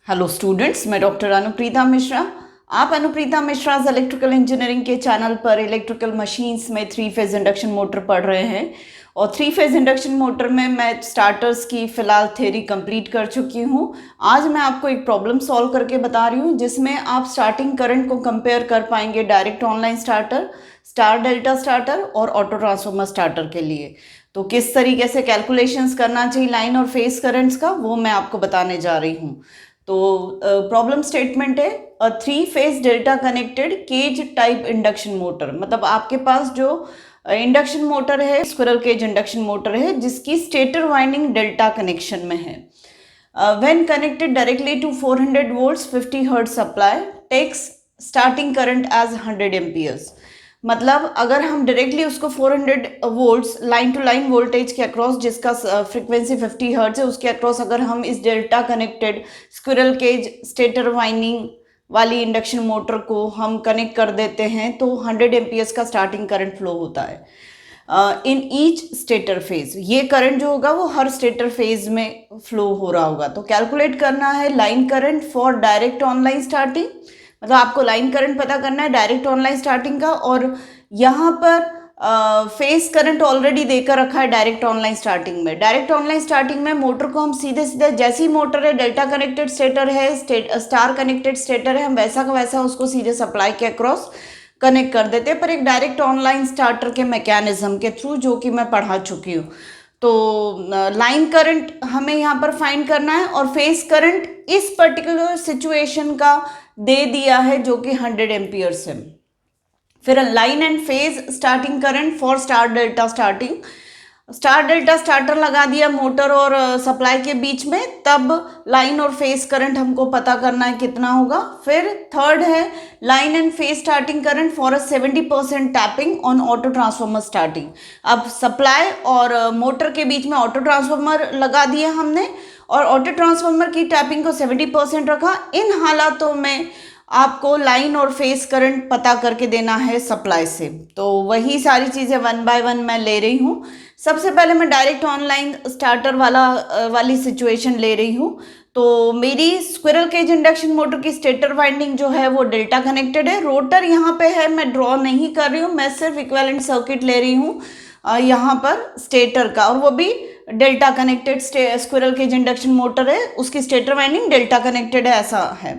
Hello students, मैं doctor Anupreeta Mishra. आप Anupreeta मिश्राज electrical engineering के चैनल पर इलेक्ट्रिकल मशीन्स में 3 फेज इंडक्शन मोटर पढ़ रहे हैं। और 3 फेज इंडक्शन मोटर में मैं स्टार्टर्स की फ़िलहाल थ्योरी कंप्लीट कर चुकी हूँ। आज मैं आपको एक प्रॉब्लम सॉल्व करके बता रही हूँ जिसमें आप स्टार्टिंग करंट को कंपेयर कर पाएंगे direct online starter, star delta starter और ऑटो ट्रांसफार्मर स्टार्टर के लिए। तो किस तरीके से कैलकुलेशंस करना चाहिए लाइन और फेज करंट्स का, वो मैं आपको बताने जा रही हूँ। तो प्रॉब्लम स्टेटमेंट है, 3 phase delta connected cage type induction motor. मतलब आपके पास जो इंडक्शन मोटर है, स्क्विरल केज इंडक्शन मोटर है, जिसकी स्टेटर वाइंडिंग डेल्टा कनेक्शन में है। When connected directly to 400 volts 50 hertz supply takes starting current as 100 amperes. मतलब अगर हम डायरेक्टली उसको 400 volts line to line voltage के अक्रॉस, जिसका फ्रीक्वेंसी 50 हर्ट्ज है, उसके अक्रॉस अगर हम इस delta connected squirrel cage stator winding वाली इंडक्शन मोटर को हम कनेक्ट कर देते हैं तो 100 एम्पियर्स का स्टार्टिंग करंट फ्लो होता है इन ईच स्टेटर फेज। ये करंट जो होगा वो हर स्टेटर फेज में फ्लो हो रहा होगा। तो कैलकुलेट करना है line current for direct online starting. मतलब आपको लाइन करंट पता करना है डायरेक्ट ऑनलाइन स्टार्टिंग का, और यहाँ पर फेस करंट ऑलरेडी देकर रखा है डायरेक्ट ऑनलाइन स्टार्टिंग में। डायरेक्ट ऑनलाइन स्टार्टिंग में मोटर को हम सीधे सीधे, जैसी मोटर है डेल्टा कनेक्टेड स्टेटर है, स्टार कनेक्टेड स्टेटर है, हम वैसा का वैसा उसको सीधे सप्लाई के अक्रॉस कनेक्ट कर देते हैं, पर एक डायरेक्ट ऑनलाइन स्टार्टर के मैकेनिज्म के थ्रू, जो कि मैं पढ़ा चुकी हूँ। तो लाइन करंट हमें यहाँ पर फाइंड करना है और फेस करंट इस पर्टिकुलर सिचुएशन का दे दिया है जो कि 100 एम्पियर्स है। फिर line and phase starting current for star delta starting. Star delta starter लगा दिया मोटर और सप्लाई के बीच में, तब लाइन और फेज करंट हमको पता करना है कितना होगा। फिर थर्ड है line and phase starting current for a 70% tapping on auto transformer starting. अब सप्लाई और मोटर के बीच में ऑटो ट्रांसफार्मर लगा दिया हमने और ऑटो ट्रांसफार्मर की टैपिंग को 70% रखा। इन हालातों में आपको लाइन और फेज करंट पता करके देना है सप्लाई से। तो वही सारी चीज़ें 1 बाय 1 मैं ले रही हूँ। सबसे पहले मैं डायरेक्ट ऑनलाइन स्टार्टर वाली सिचुएशन ले रही हूँ। तो मेरी स्क्विरल केज इंडक्शन मोटर की स्टेटर वाइंडिंग जो है वो डेल्टा कनेक्टेड है। रोटर यहाँ पे है, मैं ड्रॉ नहीं कर रही हूँ, मैं सिर्फ इक्विवेलेंट सर्किट ले रही हूँ यहाँ पर स्टेटर का, और वो भी delta connected squirrel cage induction motor है, उसकी स्टेटर वाइंडिंग डेल्टा कनेक्टेड है, ऐसा है।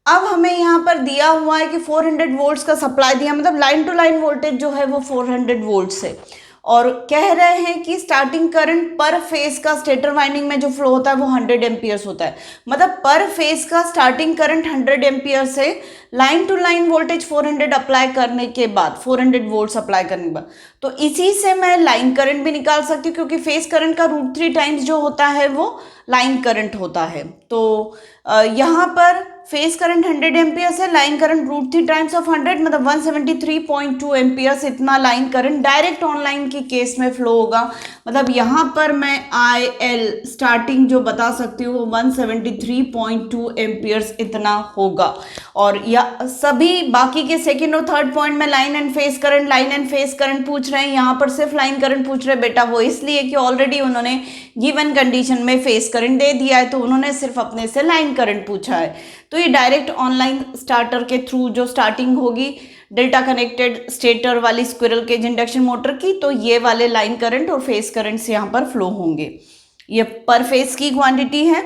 अब हमें यहाँ पर दिया हुआ है कि 400 वोल्ट्स का सप्लाई दिया, मतलब लाइन टू लाइन वोल्टेज जो है वो 400 वोल्ट्स है, और कह रहे हैं कि स्टार्टिंग करंट पर फेज का स्टेटर वाइंडिंग में जो फ्लो होता है वो 100 एम्पियर्स होता है। मतलब पर फेज का स्टार्टिंग करंट 100 एम्पियर्स है line to line voltage 400 apply करने के बाद, 400 वोल्ट्स अप्लाई करने के बाद। तो इसी से मैं लाइन करंट भी निकाल सकती हूँ, क्योंकि फेज करंट का √3 टाइम्स जो होता है वो लाइन करंट होता है। तो यहाँ पर फेज करंट 100 एम्पियर्स है, लाइन करंट √3 टाइम्स ऑफ 100, मतलब 173.2 एम्पियर्स इतना लाइन करंट डायरेक्ट ऑनलाइन की केस में फ्लो होगा। मतलब यहाँ पर मैं IL स्टार्टिंग जो बता सकती हूँ वो 173.2 एम्पियर्स इतना होगा। और या सभी बाकी के सेकेंड और थर्ड पॉइंट में लाइन एंड फेस करंट पूछ रहे हैं, यहाँ पर सिर्फ लाइन करंट पूछ रहे हैं बेटा। वो इसलिए कि ऑलरेडी उन्होंने गिवन कंडीशन में फेस करंट दे दिया है, तो उन्होंने सिर्फ अपने से लाइन करंट पूछा है। तो ये डायरेक्ट ऑनलाइन स्टार्टर के थ्रू जो स्टार्टिंग होगी डेल्टा कनेक्टेड स्टेटर वाली स्क्विरल केज इंडक्शन मोटर की, तो ये वाले लाइन करंट और फेस करंट्स यहाँ पर फ्लो होंगे। ये पर फेस की क्वांटिटी है।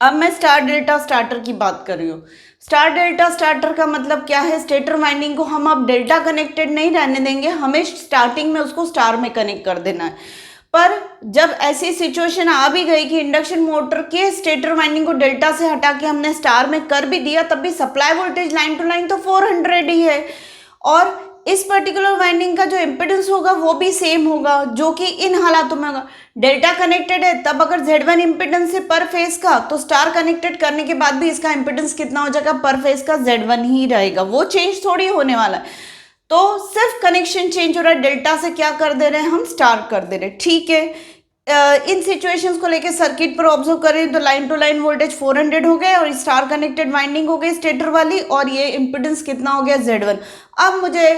अब मैं स्टार डेल्टा स्टार्टर की बात कर रही हूँ। स्टार डेल्टा स्टार्टर का मतलब क्या है, स्टेटर वाइंडिंग को हम अब डेल्टा कनेक्टेड नहीं रहने देंगे, हमें स्टार्टिंग में उसको स्टार में कनेक्ट कर देना है। पर जब ऐसी सिचुएशन आ भी गई कि इंडक्शन मोटर के स्टेटर वाइंडिंग को डेल्टा से हटा के हमने स्टार में कर भी दिया, तब भी supply voltage line to line तो 400 ही है, और इस पर्टिकुलर वाइंडिंग का जो इम्पिडेंस होगा वो भी सेम होगा, जो कि इन हालातों में होगा। डेल्टा कनेक्टेड है, तब अगर Z1 इम्पिडेंस है पर फेज का, तो स्टार कनेक्टेड करने के बाद भी इसका इम्पिडेंस कितना हो जाएगा, पर फेज का Z1 ही रहेगा, वो चेंज थोड़ी होने वाला है। तो सिर्फ कनेक्शन चेंज हो रहा है, डेल्टा से क्या कर दे रहे हैं हम, स्टार कर दे रहे हैं, ठीक है। इन सिचुएशंस को लेके सर्किट पर ऑब्जर्व करें तो लाइन टू लाइन वोल्टेज 400 हो गए और स्टार कनेक्टेड वाइंडिंग हो गई स्टेटर वाली, और ये इम्पिडेंस कितना हो गया, Z1। अब मुझे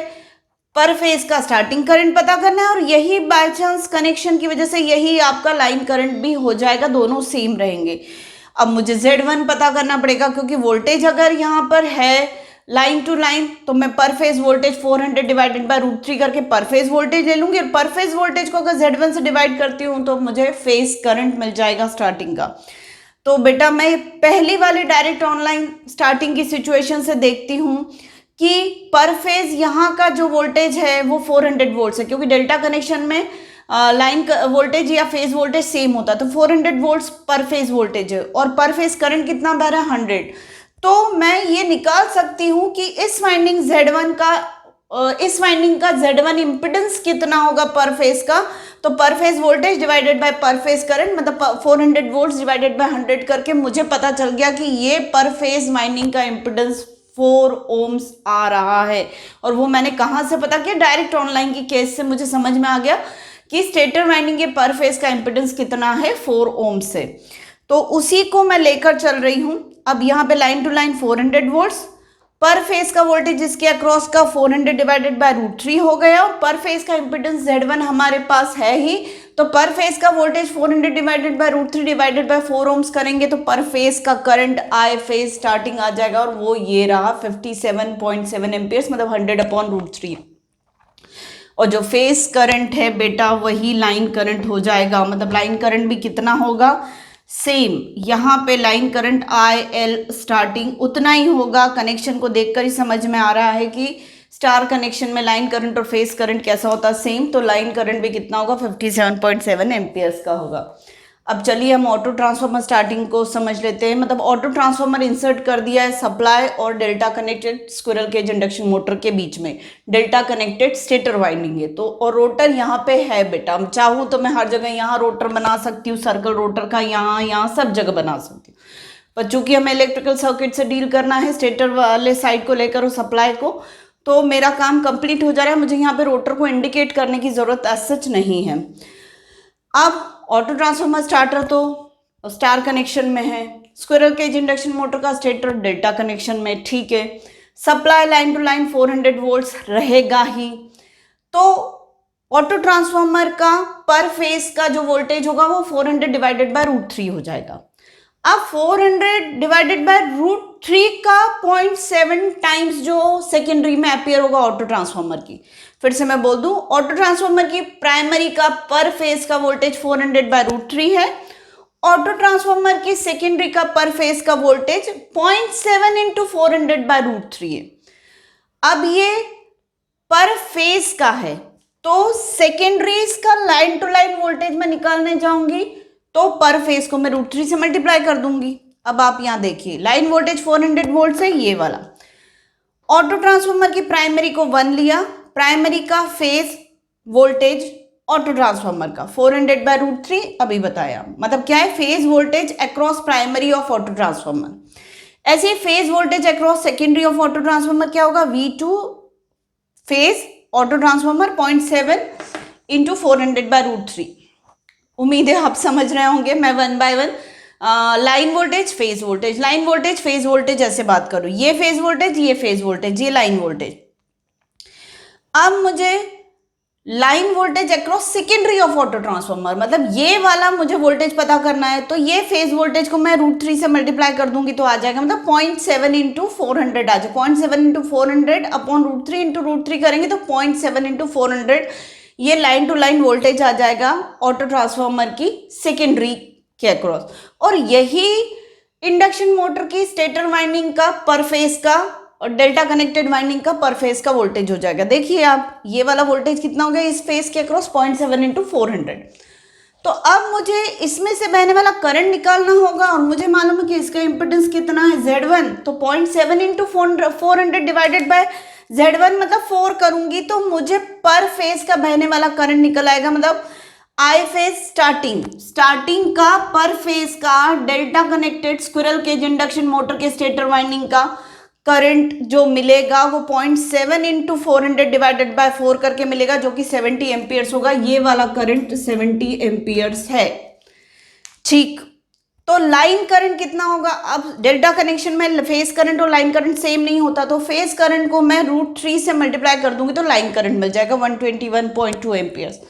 पर फेज का स्टार्टिंग करंट पता करना है, और यही बाय चांस कनेक्शन की वजह से यही आपका लाइन करंट भी हो जाएगा, दोनों सेम रहेंगे। अब मुझे Z1 पता करना पड़ेगा, क्योंकि वोल्टेज अगर यहाँ पर है लाइन टू लाइन तो मैं पर फेज वोल्टेज 400 डिवाइडेड बाय √3 करके पर फेज वोल्टेज ले लूंगी, और पर फेज वोल्टेज को अगर Z1 से डिवाइड करती हूँ तो मुझे फेज करंट मिल जाएगा स्टार्टिंग का। तो बेटा मैं पहली वाली डायरेक्ट ऑनलाइन स्टार्टिंग की सिचुएशन से देखती हूँ कि पर फेज यहाँ का जो वोल्टेज है वो 400 वोल्ट्स है, क्योंकि डेल्टा कनेक्शन में लाइन वोल्टेज या फेज वोल्टेज सेम होता है, तो 400 वोल्ट्स पर फेज वोल्टेज है, और पर फेज करंट कितना बह रहा है 100। तो मैं ये निकाल सकती हूँ कि इस वाइंडिंग का Z1 इम्पिडेंस कितना होगा पर फेज का। तो per phase voltage divided by पर फेज करंट, मतलब 400 वोल्ट्स डिवाइडेड बाय 100 करके मुझे पता चल गया कि ये पर फेज वाइंडिंग का इम्पिडेंस 4 ओम्स आ रहा है। और वो मैंने कहाँ से पता किया, डायरेक्ट ऑनलाइन की केस से मुझे समझ में आ गया कि स्टेटर वाइंडिंग के पर फेज का इम्पिडेंस कितना है, 4 ओम्स से। तो उसी को मैं लेकर चल रही हूं। अब यहाँ पे लाइन टू लाइन 400 वोल्ट्स, पर फेज का वोल्टेज इसके अक्रॉस का 400 डिवाइडेड बाय √3 हो गया, और पर फेज का इम्पिडेंस Z1 हमारे पास है ही, तो पर फेज का voltage 400 divided by √3 divided by 4 ohms करेंगे तो पर फेज का करंट आई फेज स्टार्टिंग आ जाएगा, और वो ये रहा 57.7 एम्पियर्स, मतलब 100/√3। और जो फेज करंट है बेटा वही लाइन करंट हो जाएगा, मतलब लाइन करंट भी कितना होगा, सेम। यहाँ पे लाइन करंट IL स्टार्टिंग उतना ही होगा। कनेक्शन को देखकर ही समझ में आ रहा है कि स्टार कनेक्शन में लाइन करंट और फेज करंट कैसा होता है, सेम। तो लाइन करंट भी कितना होगा, 57.7 एम्पियर्स का होगा। अब चलिए हम ऑटो ट्रांसफार्मर स्टार्टिंग को समझ लेते हैं। मतलब ऑटो ट्रांसफार्मर इंसर्ट कर दिया है सप्लाई और delta connected squirrel cage induction motor के बीच में। डेल्टा कनेक्टेड स्टेटर वाइंडिंग है, तो और रोटर यहाँ पे है बेटा। चाहूँ तो मैं हर जगह यहाँ रोटर बना सकती हूँ, सर्कल रोटर का यहाँ सब जगह बना सकती हूँ, पर चूंकि हमें इलेक्ट्रिकल सर्किट से डील करना है स्टेटर वाले साइड को लेकर और सप्लाई को, तो मेरा काम कंप्लीट हो जा रहा है। मुझे यहाँ पे रोटर को इंडिकेट करने की जरूरत एज सच नहीं है। अब ऑटो ट्रांसफार्मर स्टार्टर तो स्टार कनेक्शन में है, स्क्विरल केज इंडक्शन मोटर का स्टेटर डेल्टा कनेक्शन में, ठीक है। Supply line to line 400 volts रहेगा ही। तो ऑटो ट्रांसफार्मर का पर फेज का जो वोल्टेज होगा वो 400 डिवाइडेड बाय √3 हो जाएगा। अब 400 डिवाइडेड बाय √3 का 0.7 टाइम्स जो सेकेंडरी में अपीयर होगा ऑटो ट्रांसफार्मर की। फिर से मैं बोल दूं, ऑटो ट्रांसफार्मर की प्राइमरी का पर फेज का वोल्टेज 400 बाय √3 है। ऑटो ट्रांसफार्मर की सेकेंडरी का पर फेज का वोल्टेज 0.7 इंटू 400 बाय √3 है। अब ये पर फेज का है, तो सेकेंडरी का लाइन टू लाइन वोल्टेज में निकालने जाऊंगी तो पर फेज को मैं √3 से मल्टीप्लाई कर दूंगी। अब आप यहां देखिए, लाइन वोल्टेज 400 वोल्ट है ये वाला। ऑटो ट्रांसफार्मर की प्राइमरी को 1 लिया, प्राइमरी का फेज वोल्टेज ऑटो ट्रांसफार्मर का 400 बाय √3 अभी बताया, मतलब क्या है, phase voltage across primary of auto transformer. ऐसे ही phase voltage across secondary of auto transformer क्या होगा, V2 phase auto transformer 0.7 into 400 by √3। उम्मीद है आप समझ रहे होंगे। मैं 1 by 1 line voltage phase voltage, line voltage phase voltage ऐसे बात करूं, ये फेज वोल्टेज, ये फेज वोल्टेज, ये लाइन वोल्टेज। अब मुझे line voltage across secondary of auto transformer, मतलब ये वाला मुझे वोल्टेज पता करना है, तो ये फेज वोल्टेज को मैं √3 से मल्टीप्लाई कर दूंगी तो आ जाएगा, मतलब 0.7 इंटू 400 आ जाए। 0.7 इंटू 400 अपॉन √3 इंटू √3 करेंगे तो 0.7 इंटू 400 ये लाइन टू लाइन वोल्टेज आ जाएगा ऑटो ट्रांसफार्मर की सेकेंडरी के अक्रॉस। और यही इंडक्शन मोटर की स्टेटर वाइंडिंग का पर फेज का और डेल्टा कनेक्टेड वाइंडिंग का पर फेज का वोल्टेज हो जाएगा। देखिए आप, ये वाला वोल्टेज कितना हो गया इस फेज के अक्रॉस, 0.7 इंटू 400। तो अब मुझे इसमें से बहने वाला करंट निकालना होगा, और मुझे मालूम है कि इसका इंपेडेंस कितना है, Z1। तो 0.7 इंटू 400 डिवाइडेड बाय Z1 मतलब 4 करूंगी तो मुझे पर फेज का बहने वाला करंट निकल आएगा, मतलब आई फेज स्टार्टिंग का पर फेज का delta connected squirrel cage induction motor के स्टेटर वाइंडिंग का करंट जो मिलेगा वो 0.7 इंटू 400 डिवाइडेड बाय 4 करके मिलेगा, जो कि 70 एम्पियर्स होगा। ये वाला करंट 70 एम्पियर्स है, ठीक। तो लाइन करंट कितना होगा, अब डेल्टा कनेक्शन में फेज करंट और लाइन करंट सेम नहीं होता, तो फेज करंट को मैं √3 से मल्टीप्लाई कर दूंगी तो लाइन करंट मिल जाएगा 121.2 एम्पियर्स।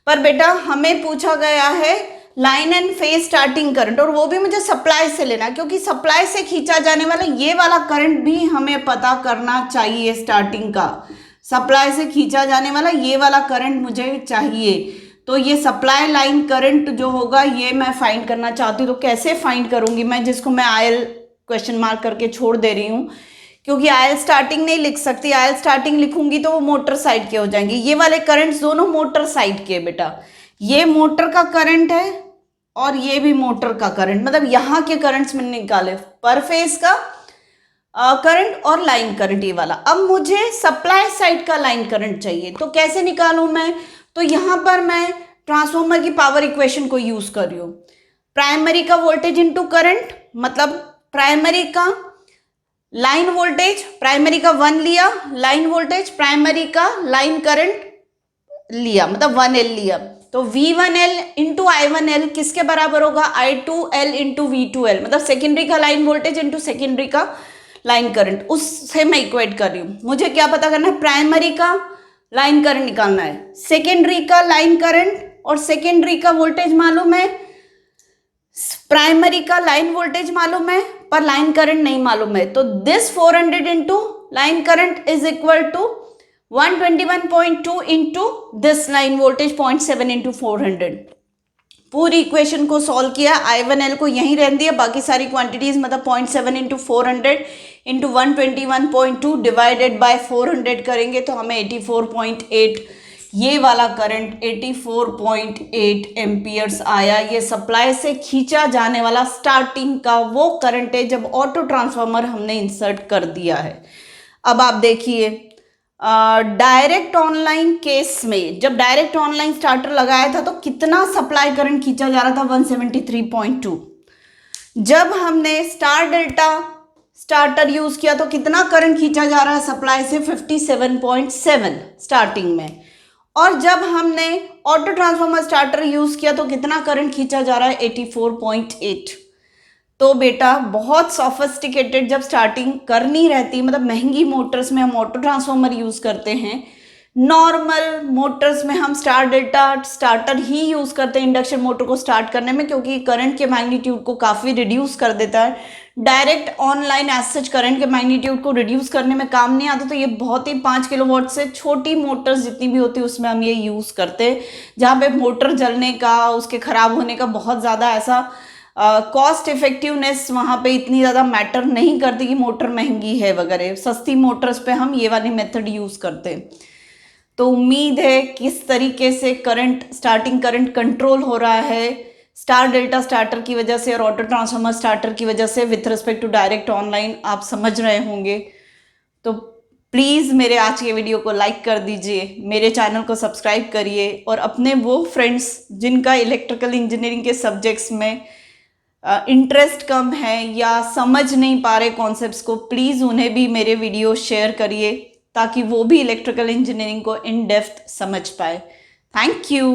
पर बेटा हमें पूछा गया है line and phase starting current, और वो भी मुझे सप्लाई से लेना, क्योंकि सप्लाई से खींचा जाने वाला ये वाला करंट भी हमें पता करना चाहिए। स्टार्टिंग का सप्लाई से खींचा जाने वाला ये वाला करंट मुझे चाहिए। तो ये सप्लाई लाइन करंट जो होगा ये मैं फाइंड करना चाहती हूँ। तो कैसे फाइंड करूंगी मैं, जिसको मैं आयल क्वेश्चन मार्क करके छोड़ दे रही हूँ, क्योंकि आयल स्टार्टिंग नहीं लिख सकती। आयल स्टार्टिंग लिखूंगी तो वो मोटर साइड के हो जाएंगे। ये वाले करंट्स दोनों मोटर साइड के बेटा, ये मोटर का करंट है और ये भी मोटर का करंट, मतलब यहाँ के करंट्स मैंने निकाले, पर फेज का करंट और लाइन करंट ये वाला। अब मुझे सप्लाई साइड का लाइन करंट चाहिए, तो कैसे निकालूं मैं? तो यहां पर मैं ट्रांसफॉर्मर की पावर इक्वेशन को यूज कर रही हूं। प्राइमरी का वोल्टेज इनटू करंट, मतलब प्राइमरी का लाइन वोल्टेज, प्राइमरी का 1 लिया लाइन वोल्टेज, प्राइमरी का लाइन करंट लिया, मतलब 1L लिया। तो V1L इंटू I1L किसके बराबर होगा? I2L इंटू V2L, मतलब सेकेंडरी का लाइन वोल्टेज इंटू सेकेंडरी का लाइन करंट, उससे मैं इक्वेट कर रही हूँ। मुझे क्या पता करना है? प्राइमरी का लाइन करंट निकालना है, सेकेंडरी का लाइन करंट और सेकेंडरी का वोल्टेज मालूम है, प्राइमरी का लाइन वोल्टेज मालूम है पर लाइन करंट नहीं मालूम है। तो this 400 into line current is equal to 121.2 into this line voltage 0.7 into 400। पूरी इक्वेशन को सॉल्व किया, I1L को यहीं रहने दिया, बाकी सारी क्वांटिटीज मतलब 0.7 इंटू 400 इंटू 121.2 डिवाइडेड बाय 400 करेंगे तो हमें 84.8, ये वाला करंट 84.8 एम्पियर्स आया। ये सप्लाई से खींचा जाने वाला स्टार्टिंग का वो करंट है जब ऑटो ट्रांसफार्मर हमने इंसर्ट कर दिया है। अब आप देखिए, डायरेक्ट ऑनलाइन केस में जब डायरेक्ट ऑनलाइन स्टार्टर लगाया था तो कितना सप्लाई करंट खींचा जा रहा था? 173.2। जब हमने स्टार डेल्टा स्टार्टर यूज किया तो कितना करंट खींचा जा रहा है सप्लाई से? 57.7 स्टार्टिंग में। और जब हमने ऑटो ट्रांसफार्मर स्टार्टर यूज किया तो कितना करंट खींचा जा रहा है? 84.8। तो बेटा बहुत सॉफिस्टिकेटेड जब स्टार्टिंग करनी रहती, मतलब महंगी मोटर्स में हम ऑटो ट्रांसफार्मर यूज करते हैं, नॉर्मल मोटर्स में हम स्टार डेल्टा स्टार्टर ही यूज करते हैं इंडक्शन मोटर को स्टार्ट करने में, क्योंकि करंट के मैग्नीट्यूड को काफी रिड्यूस कर देता है। Direct on line as such current के मैग्नीट्यूड को रिड्यूस करने में काम नहीं आता। तो ये बहुत ही 5 किलोवाट से छोटी मोटर्स जितनी भी होती है उसमें हम ये यूज करते हैं, जहाँ पे मोटर जलने का, उसके खराब होने का बहुत ज्यादा ऐसा कॉस्ट इफेक्टिवनेस वहाँ पे इतनी ज़्यादा मैटर नहीं करती कि मोटर महंगी है वगैरह। सस्ती मोटर्स पे हम ये वाली मेथड यूज़ करते हैं। तो उम्मीद है किस तरीके से करंट, स्टार्टिंग करंट कंट्रोल हो रहा है स्टार डेल्टा स्टार्टर की वजह से और ऑटो ट्रांसफार्मर स्टार्टर की वजह से with respect to direct on line, आप समझ रहे होंगे। तो प्लीज़ मेरे आज के वीडियो को लाइक कर दीजिए, मेरे चैनल को सब्सक्राइब करिए और अपने वो फ्रेंड्स जिनका इलेक्ट्रिकल इंजीनियरिंग के सब्जेक्ट्स में इंटरेस्ट कम है या समझ नहीं पा रहे कॉन्सेप्ट्स को, प्लीज़ उन्हें भी मेरे वीडियो शेयर करिए ताकि वो भी इलेक्ट्रिकल इंजीनियरिंग को इन डेप्थ समझ पाए। Thank you.